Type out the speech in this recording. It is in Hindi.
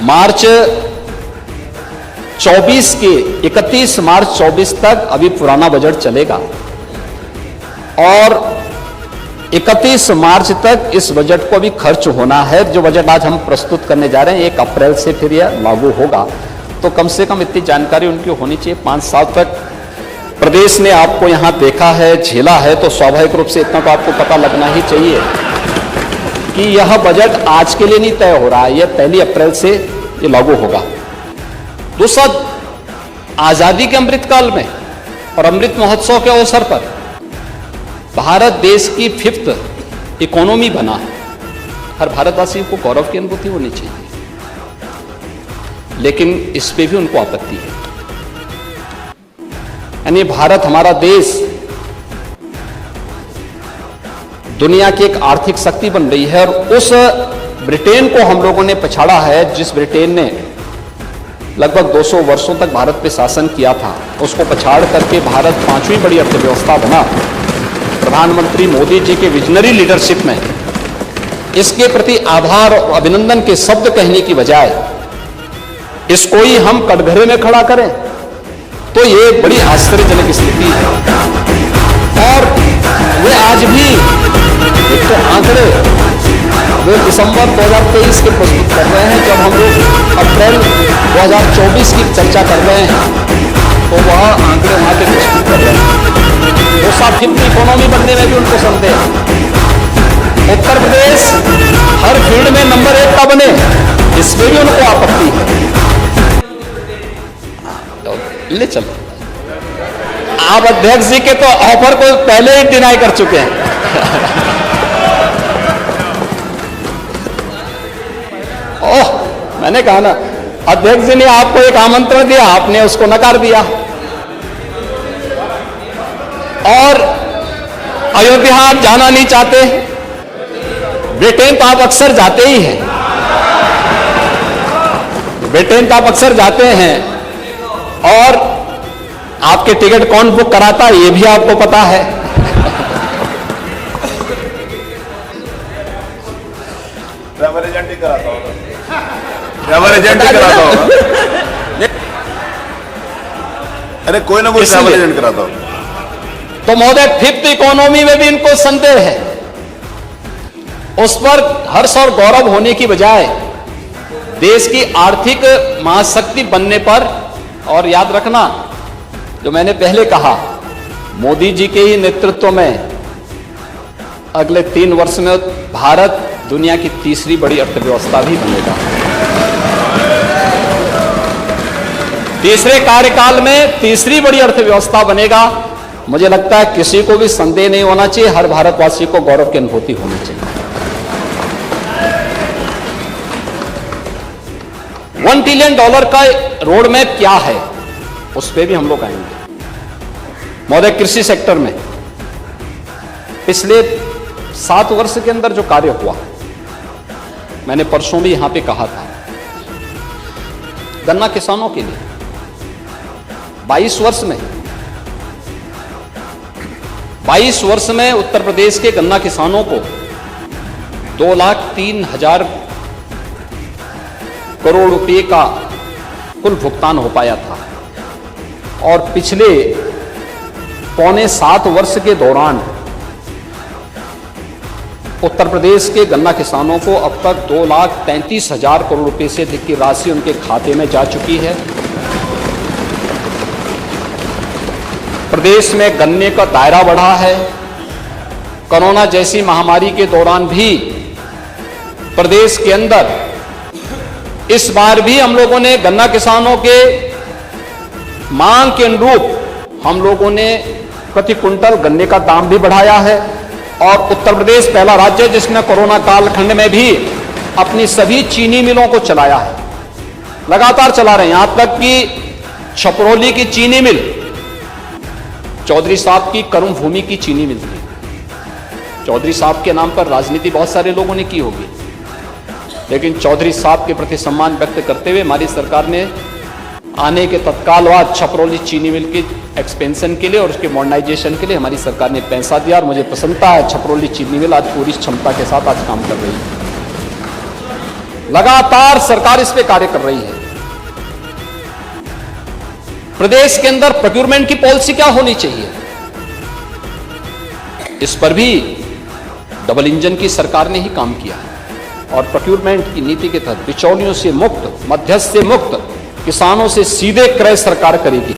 मार्च 24 के 31 मार्च 24 तक अभी पुराना बजट चलेगा और 31 मार्च तक इस बजट को भी खर्च होना है। जो बजट आज हम प्रस्तुत करने जा रहे हैं 1 अप्रैल से फिर यह लागू होगा, तो कम से कम इतनी जानकारी उनकी होनी चाहिए। 5 साल तक प्रदेश ने आपको यहां देखा है, झेला है, तो स्वाभाविक रूप से इतना तो आपको पता लगना ही चाहिए कि यह बजट आज के लिए नहीं तय हो रहा है, यह 1 अप्रैल से ये लागू होगा। दूसरा, आजादी के अमृतकाल में और अमृत महोत्सव के अवसर पर भारत देश की 5th इकोनॉमी बना है। हर भारतवासी को गौरव की अनुभूति होनी चाहिए, लेकिन इस पे भी उनको आपत्ति है। यानी भारत, हमारा देश दुनिया की एक आर्थिक शक्ति बन रही है और उस ब्रिटेन को हम लोगों ने पछाड़ा है, जिस ब्रिटेन ने लगभग 200 वर्षों तक भारत पे शासन किया था, उसको पछाड़ करके भारत 5वीं बड़ी अर्थव्यवस्था बना। प्रधानमंत्री मोदी जी के विजनरी लीडरशिप में इसके प्रति आभार और अभिनंदन के शब्द कहने की बजाय इसको ही हम कटघरे में खड़ा करें, तो ये बड़ी आश्चर्यजनक स्थिति है। और वे आज भी एक तो आंकड़े वे दिसंबर 2023 के प्रस्तुत कर रहे हैं, जब हम लोग अप्रैल 2024 की चर्चा कर रहे हैं तो वह आंकड़े वहां के प्रस्तुत कर रहे हैं। वो साथ 5th इकोनॉमी बनने में भी उनको संदेह है। उत्तर प्रदेश हर फील्ड में नंबर 1 का बने, इसमें भी उनको आपत्ति है। ले चलो, आप अध्यक्ष जी के तो ऑफर को पहले ही डिनाई कर चुके हैं। ओह, मैंने कहा ना, अध्यक्ष जी ने आपको एक आमंत्रण दिया, आपने उसको नकार दिया। और अयोध्या आप जाना नहीं चाहते, ब्रिटेन तो आप अक्सर जाते ही हैं, ब्रिटेन तो आप अक्सर जाते हैं, और आपके टिकट कौन बुक कराता है ये भी आपको पता है। ट्रैवल एजेंट ही कराता होगा, ट्रैवल एजेंट ही कराता होगा। अरे कोई ना कोई ट्रैवल एजेंट कराता होगा। तो महोदय 5th इकोनॉमी में भी इनको संदेह है। उस पर हर्ष और गौरव होने की बजाय देश की आर्थिक महाशक्ति बनने पर, और याद रखना जो मैंने पहले कहा, मोदी जी के ही नेतृत्व में अगले 3 वर्ष में भारत दुनिया की 3री बड़ी अर्थव्यवस्था भी बनेगा। 3रे कार्यकाल में 3री बड़ी अर्थव्यवस्था बनेगा। मुझे लगता है किसी को भी संदेह नहीं होना चाहिए, हर भारतवासी को गौरव की अनुभूति होनी चाहिए। $1 ट्रिलियन का रोड मैप क्या है, उस पर भी हम लोग आएंगे। महोदय, कृषि सेक्टर में पिछले 7 वर्ष के अंदर जो कार्य हुआ, मैंने परसों भी यहां पे कहा था, गन्ना किसानों के लिए 22 वर्ष में उत्तर प्रदेश के गन्ना किसानों को 2,03,000 करोड़ रुपए का कुल भुगतान हो पाया था। और पिछले पौने 7 वर्ष के दौरान उत्तर प्रदेश के गन्ना किसानों को अब तक 2,33,000 करोड़ रुपए से अधिक की राशि उनके खाते में जा चुकी है। प्रदेश में गन्ने का दायरा बढ़ा है। कोरोना जैसी महामारी के दौरान भी प्रदेश के अंदर इस बार भी हम लोगों ने गन्ना किसानों के मांग के अनुरूप हम लोगों ने प्रति कुंटल गन्ने का दाम भी बढ़ाया है। और उत्तर प्रदेश पहला राज्य है जिसने कोरोना कालखंड में भी अपनी सभी चीनी मिलों को चलाया है, लगातार चला रहे हैं। यहां तक कि छपरौली की चीनी मिल, चौधरी साहब की कर्म भूमि की चीनी मिल थी। चौधरी साहब के नाम पर राजनीति बहुत सारे लोगों ने की होगी, लेकिन चौधरी साहब के प्रति सम्मान व्यक्त करते हुए हमारी सरकार ने आने के तत्काल बाद छपरौली चीनी मिल की एक्सपेंशन के लिए और उसके मॉडर्नाइजेशन के लिए हमारी सरकार ने पैसा दिया। और मुझे प्रसन्नता है, छपरौली चीनी मिल आज पूरी क्षमता के साथ आज काम कर रही है। लगातार सरकार इस पे कार्य कर रही है। प्रदेश के अंदर प्रोक्योरमेंट की पॉलिसी क्या होनी चाहिए, इस पर भी डबल इंजन की सरकार ने ही काम किया है। और प्रोक्योरमेंट की नीति के तहत बिचौलियों से मुक्त, मध्यस्थ से मुक्त, किसानों से सीधे क्रय सरकार करेगी।